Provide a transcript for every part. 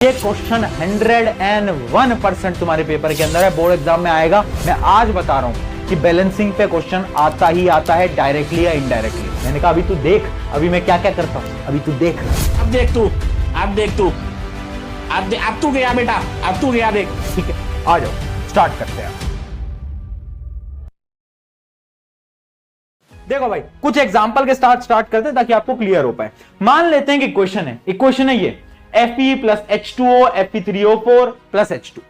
ये क्वेश्चन 101% तुम्हारे पेपर के अंदर है, बोर्ड एग्जाम में आएगा। मैं आज बता रहा हूं कि बैलेंसिंग पे क्वेश्चन आता ही आता है, डायरेक्टली या इनडायरेक्टली। मैंने कहा अभी तू देख, अभी मैं क्या क्या करता हूं, अभी तू देख। अब देख तू, अब तू गया बेटा, अब तू गया, देख। ठीक है, आ जाओ स्टार्ट करते हैं। देखो भाई, कुछ एग्जांपल के स्टार्ट करते हैं ताकि आपको क्लियर हो पाए। मान लेते हैं कि इक्वेशन है ये Fe plus H2O Fe3O4 plus H2।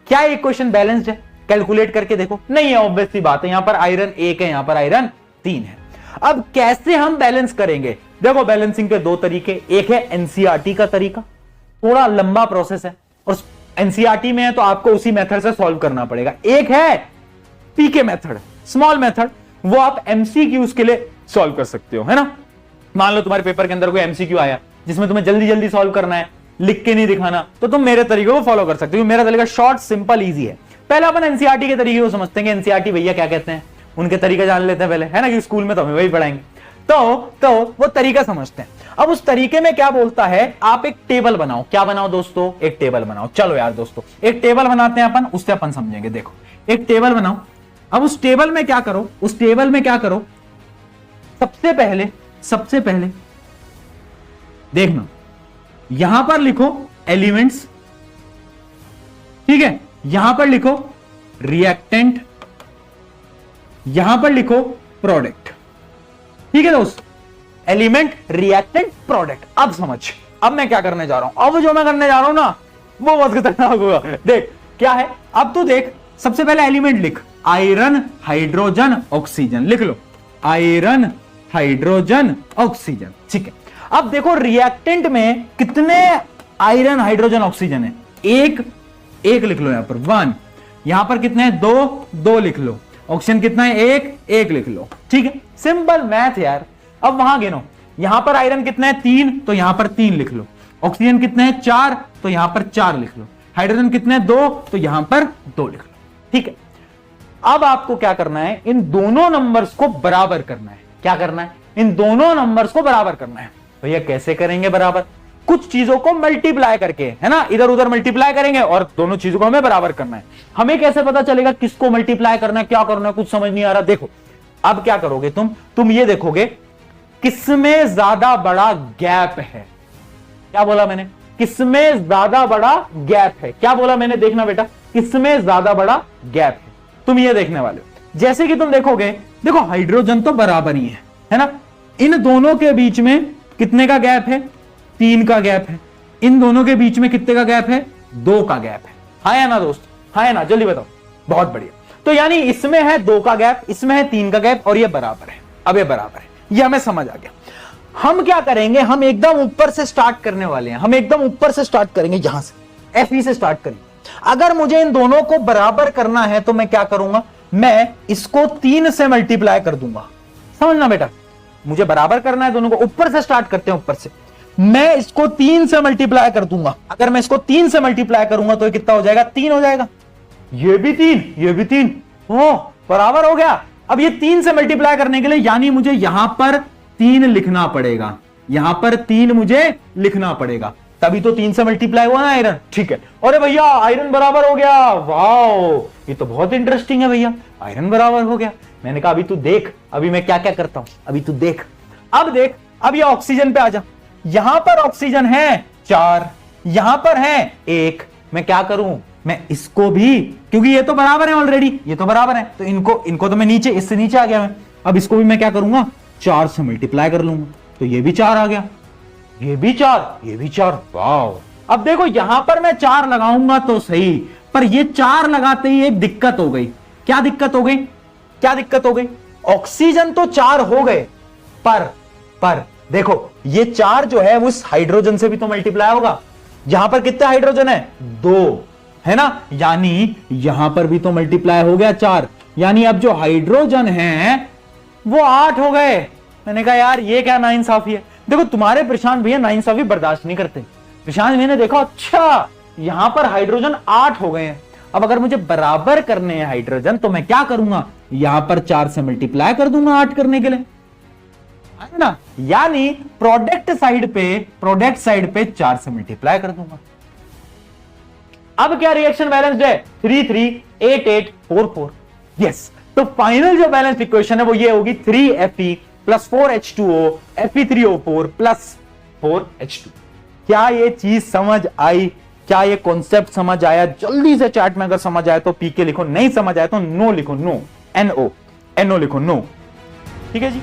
क्या ये इक्वेशन बैलेंस्ड है? कैलकुलेट करके देखो। नहीं है, ऑब्वियस सी बात है। यहां पर आयरन 1 है, यहां पर आयरन 3 है। अब कैसे हम बैलेंस करेंगे? देखो, बैलेंसिंग के दो तरीके। एक है एनसीईआरटी का तरीका, थोड़ा लंबा प्रोसेस है और एनसीईआरटी में है तो आपको उसी मेथड से सॉल्व करना पड़ेगा। एक है पीके मेथड, स्मॉल मेथड, वो आप एमसीक्यूज के लिए सॉल्व कर सकते हो, है ना। मान लो तुम्हारे पेपर के अंदर कोई एमसीक्यू आया जिसमें तुम्हें जल्दी जल्दी सॉल्व करना है, लिख के नहीं दिखाना, तो तुम मेरे तरीके को फॉलो कर सकते हो। मेरा तरीका शॉर्ट, सिंपल, इजी है। पहले अपन एनसीईआरटी के तरीके को समझते हैं कि एनसीईआरटी भैया क्या कहते हैं, उनके तरीका जान लेते हैं पहले, है ना, कि स्कूल में तो हमें वही पढ़ाएंगे। तो वो तरीका समझते हैं। अब उस तरीके में क्या बोलता है, आप एक टेबल बनाओ। क्या बनाओ दोस्तों? एक टेबल बनाओ। चलो यार दोस्तों, एक टेबल बनाते हैं अपन, उससे अपन समझेंगे। देखो, एक टेबल बनाओ। अब उस टेबल में क्या करो, सबसे पहले देखना, यहां पर लिखो एलिमेंट्स, ठीक है, यहां पर लिखो रिएक्टेंट, यहां पर लिखो प्रोडक्ट। ठीक है दोस्त, एलिमेंट, रिएक्टेंट, प्रोडक्ट। अब समझ, अब मैं क्या करने जा रहा हूं। अब जो मैं करने जा रहा हूं ना, वो बहुत खतरनाक होगा। देख क्या है, अब तू देख। सबसे पहले एलिमेंट लिख, आयरन, हाइड्रोजन, ऑक्सीजन। लिख लो, आयरन, हाइड्रोजन, ऑक्सीजन। ठीक है, अब देखो रिएक्टेंट में कितने आयरन, हाइड्रोजन, ऑक्सीजन है? एक लिख लो, यहां पर 1। यहां पर कितने हैं? 2 लिख लो। ऑक्सीजन कितना है? 1 लिख लो। ठीक है, सिंपल मैथ यार। अब वहां गिनो, यहां पर आयरन कितना है? 3, तो यहां पर 3 लिख लो। ऑक्सीजन कितना है? 4, तो यहां पर 4 लिख लो। हाइड्रोजन कितने हैं? 2, तो यहां पर 2 लिख लो। ठीक है, अब आपको क्या करना है, इन दोनों नंबर्स को बराबर करना है। क्या करना है? इन दोनों नंबर्स को बराबर करना है। भैया कैसे करेंगे बराबर? कुछ चीजों को मल्टीप्लाई करके, है ना, इधर उधर मल्टीप्लाई करेंगे और दोनों चीजों को हमें बराबर करना है। हमें कैसे पता चलेगा किसको मल्टीप्लाई करना है, क्या करना है? कुछ समझ नहीं आ रहा। देखो, अब क्या करोगे तुम ये देखोगे किसमें ज्यादा बड़ा गैप है। क्या बोला मैंने? किसमें ज्यादा बड़ा गैप है। क्या बोला मैंने? देखना बेटा, किसमें ज्यादा बड़ा गैप है, तुम ये देखने वाले हो। जैसे कि तुम देखोगे, देखो हाइड्रोजन तो बराबर ही है ना। इन दोनों के बीच में कितने का गैप है? 3 का गैप है। इन दोनों के बीच में कितने का गैप है? 2 का गैप है। हाँ या ना दोस्त? हाँ या ना? जल्दी बताओ। बहुत बढ़िया। तो यानी इसमें है 2 का गैप, इसमें है 3 का गैप, और ये बराबर है। अब ये बराबर है, ये हमें समझ आ गया। हम क्या करेंगे, हम एकदम ऊपर से स्टार्ट करने वाले हैं। हम एकदम ऊपर से स्टार्ट करेंगे, यहां से Fe से स्टार्ट करेंगे। अगर मुझे इन दोनों को बराबर करना है तो मैं क्या करूंगा, मैं इसको 3 से मल्टीप्लाई कर दूंगा। समझना बेटा, मुझे बराबर करना है दोनों को। ऊपर से स्टार्ट करते हैं, ऊपर से मैं इसको 3 से मल्टीप्लाई कर दूंगा। अगर मैं इसको 3 से मल्टीप्लाई करूंगा तो ये कितना हो जाएगा? 3 हो जाएगा। ये भी 3, ये भी 3, ओ बराबर हो गया। अब ये 3 से मल्टीप्लाई करने के लिए यानी मुझे यहां पर 3 लिखना पड़ेगा, यहां पर 3 मुझे लिखना पड़ेगा, तभी तो 3 से मल्टीप्लाई हुआ ना आयरन। ठीक है, अरे भैया आयरन बराबर हो गया, वाओ ये तो बहुत इंटरेस्टिंग है भैया, आयरन बराबर हो गया। मैंने कहा अभी तू देख, अभी मैं क्या क्या करता हूं, अभी तू देख। अब देख, अब ये ऑक्सीजन पे आ जा। यहां पर ऑक्सीजन है 4, यहां पर है 1। मैं क्या करूं, मैं इसको भी, क्योंकि ये तो बराबर है ऑलरेडी, ये तो बराबर है, तो इनको तो मैं नीचे, इससे नीचे आ गया मैं। अब इसको भी मैं क्या करूंगा, 4 से मल्टीप्लाई कर लूंगा, तो ये भी 4 आ गया, ये भी 4, ये भी 4, वाओ। अब देखो यहां पर मैं 4 लगाऊंगा तो सही, पर ये 4 लगाते ही एक दिक्कत हो गई। क्या दिक्कत हो गई? क्या दिक्कत हो गई? ऑक्सीजन तो 4 हो गए, पर देखो ये 4 जो है वो इस हाइड्रोजन से भी तो मल्टीप्लाई होगा। यहां पर कितने हाइड्रोजन है? 2, है ना, यानी यहां पर भी तो मल्टीप्लाई हो गया 4, यानी अब जो हाइड्रोजन है वो 8 हो गए। मैंने कहा यार ये क्या नाइंसाफी है। देखो तुम्हारे प्रशांत भैया नाइंसाफी बर्दाश्त नहीं करते। प्रशांत भैया ने देखा, अच्छा यहां पर हाइड्रोजन 8 हो गए हैं। अब अगर मुझे बराबर करने हैं हाइड्रोजन तो मैं क्या करूंगा, यहां पर 4 से मल्टीप्लाई कर दूंगा 8 करने के लिए, है ना। यानी प्रोडक्ट साइड पे 4 से मल्टीप्लाई कर दूंगा। अब क्या रिएक्शन बैलेंस्ड है? 338844। यस, तो फाइनल जो बैलेंस इक्वेशन है वो ये होगी 3Fe plus 4H2O Fe3O4 plus 4H2। क्या ये चीज समझ आई? क्या ये कॉन्सेप्ट समझ आया? जल्दी से चैट में अगर समझ आया तो पीके लिखो, नहीं समझ आया तो नो लिखो, नो, NO लिखो, नो। ठीक है जी।